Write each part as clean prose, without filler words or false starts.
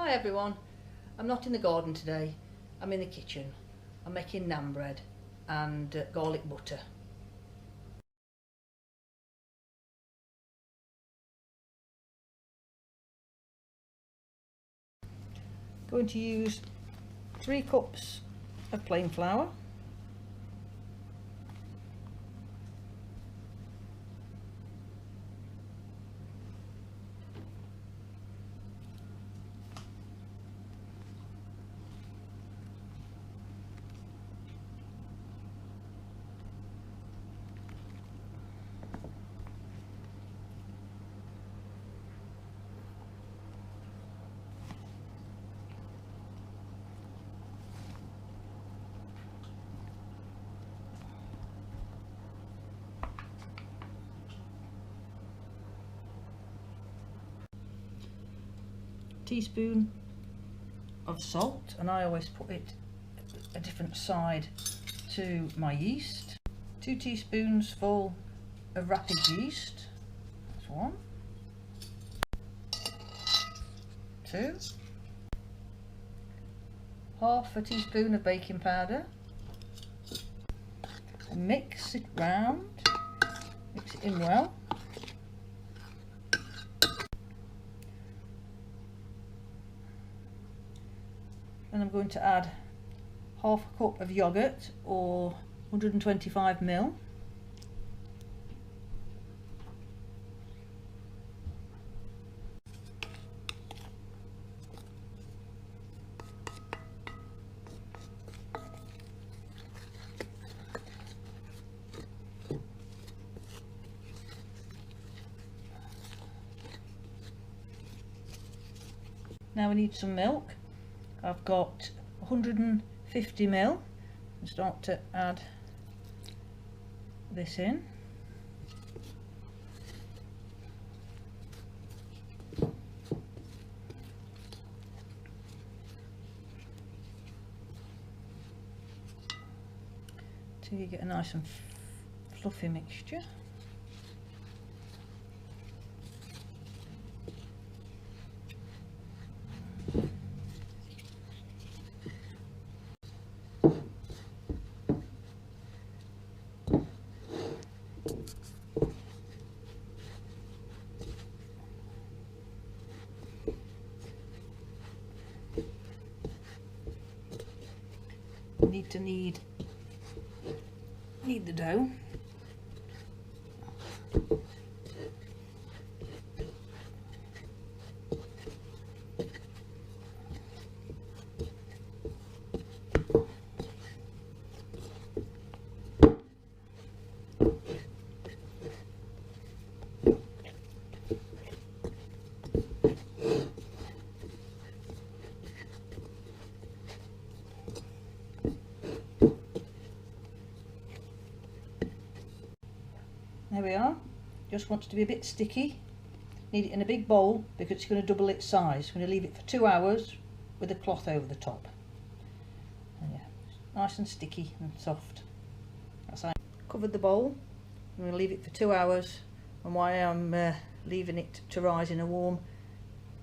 Hi everyone, I'm not in the garden today, I'm in the kitchen. I'm making naan bread and garlic butter. Going to use 3 cups of plain flour, teaspoon of salt, and I always put it a different side to my yeast. 2 teaspoons full of rapid yeast. That's 1. 2. Half a teaspoon of baking powder. And mix it round. Mix it in well. And I'm going to add half a cup of yogurt, or 125 ml. Now we need some milk. I've got 150 ml. And start to add this in. Till you get a nice and fluffy mixture. Need the dough. There we are. Just wants to be a bit sticky. Need it in a big bowl because it's going to double its size. I'm going to leave it for 2 hours with a cloth over the top. And yeah, nice and sticky and soft. That's how I covered the bowl. I'm going to leave it for 2 hours, and while I'm leaving it to rise in a warm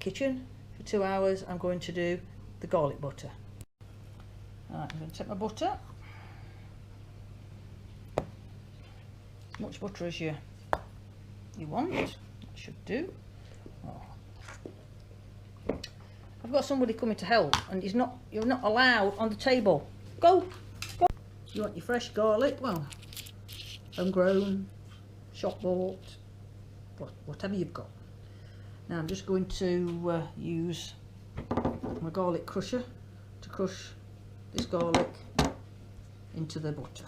kitchen for 2 hours, I'm going to do the garlic butter. Right, I'm going to take my butter. As much butter as you want, that should do. Oh. I've got somebody coming to help, and you're not allowed on the table. Go. You want your fresh garlic? Well, homegrown, shop bought, whatever you've got. Now I'm just going to use my garlic crusher to crush this garlic into the butter.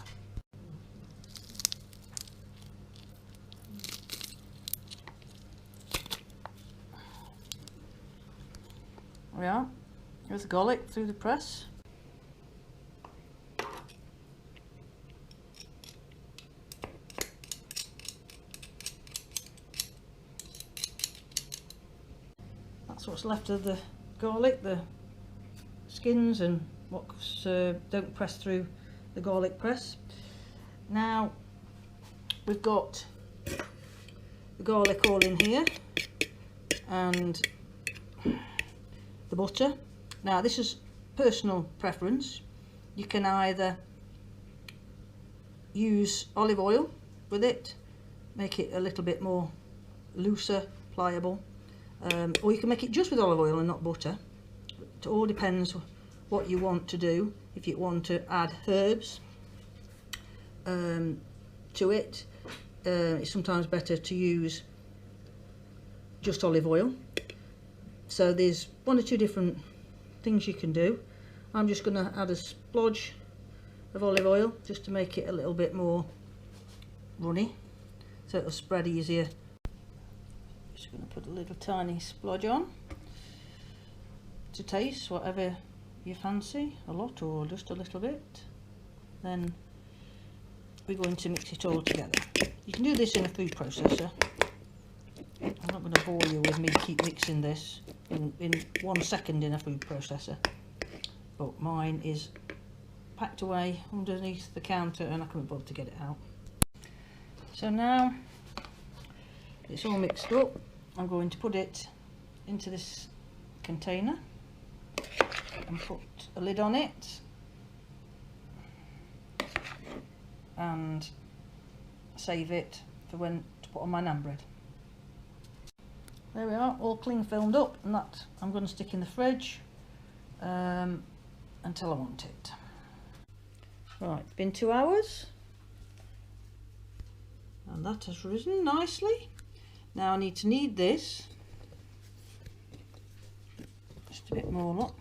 There we are. There's the garlic through the press. That's what's left of the garlic, the skins and what don't press through the garlic press. Now we've got the garlic all in here, and the the butter. Now this is personal preference. You can either use olive oil with it, make it a little bit more looser, pliable, or you can make it just with olive oil and not butter. It all depends what you want to do. If you want to add herbs to it, it's sometimes better to use just olive oil. So there's one or two different things you can do. I'm just going to add a splodge of olive oil just to make it a little bit more runny, so it'll spread easier. Just going to put a little tiny splodge on to taste, whatever you fancy, a lot or just a little bit. Then we're going to mix it all together. You can do this in a food processor. I'm not going to bore you with me keep mixing this in 1 second in a food processor, but mine is packed away underneath the counter and I couldn't bother to get it out. So now it's all mixed up, I'm going to put it into this container and put a lid on it and save it for when to put on my naan bread. There we are, all cling filmed up, and that I'm going to stick in the fridge until I want it. Right, it's been 2 hours and that has risen nicely. Now I need to knead this just a bit more, look.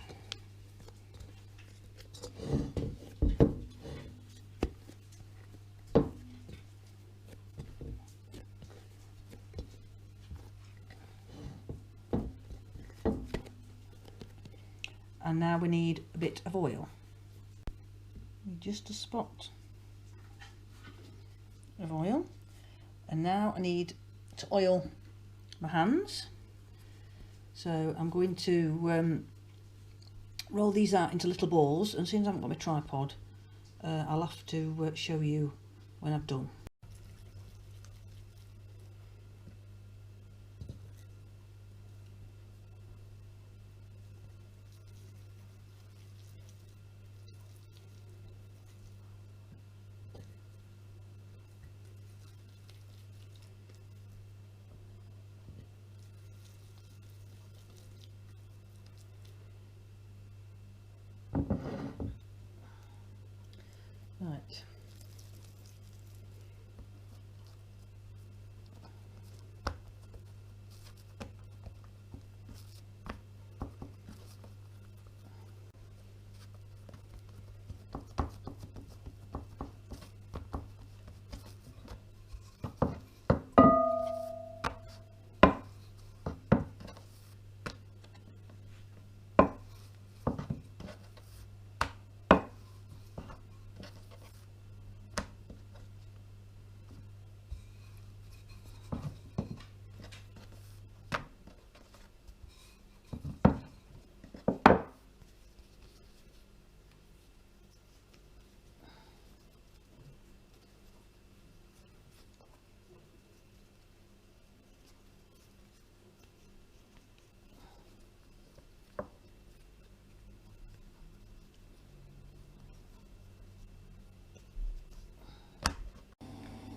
And now we need a bit of oil. Just a spot of oil. And now I need to oil my hands. So I'm going to roll these out into little balls, and since I haven't got my tripod, I'll have to show you when I've done. Right.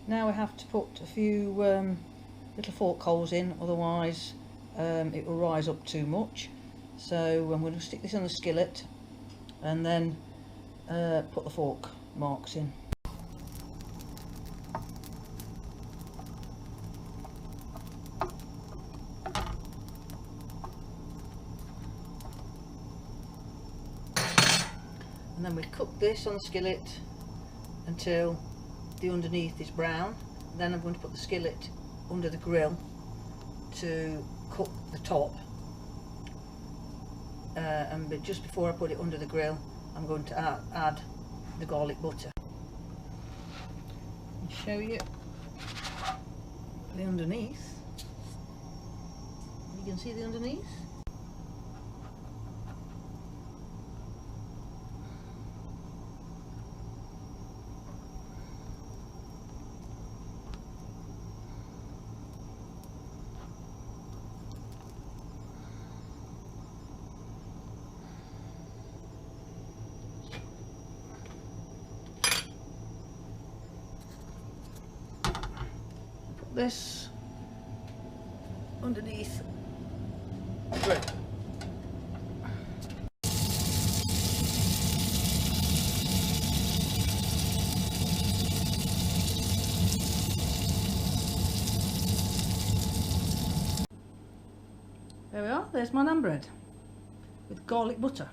Now we have to put a few little fork holes in, otherwise it will rise up too much. So I'm going to stick this on the skillet and then put the fork marks in. And then we cook this on the skillet until the underneath is brown. Then I'm going to put the skillet under the grill to cook the top, but just before I put it under the grill I'm going to add the garlic butter. I'll show you the underneath. You can see the underneath. this underneath the bread. There we are, there's my naan bread with garlic butter.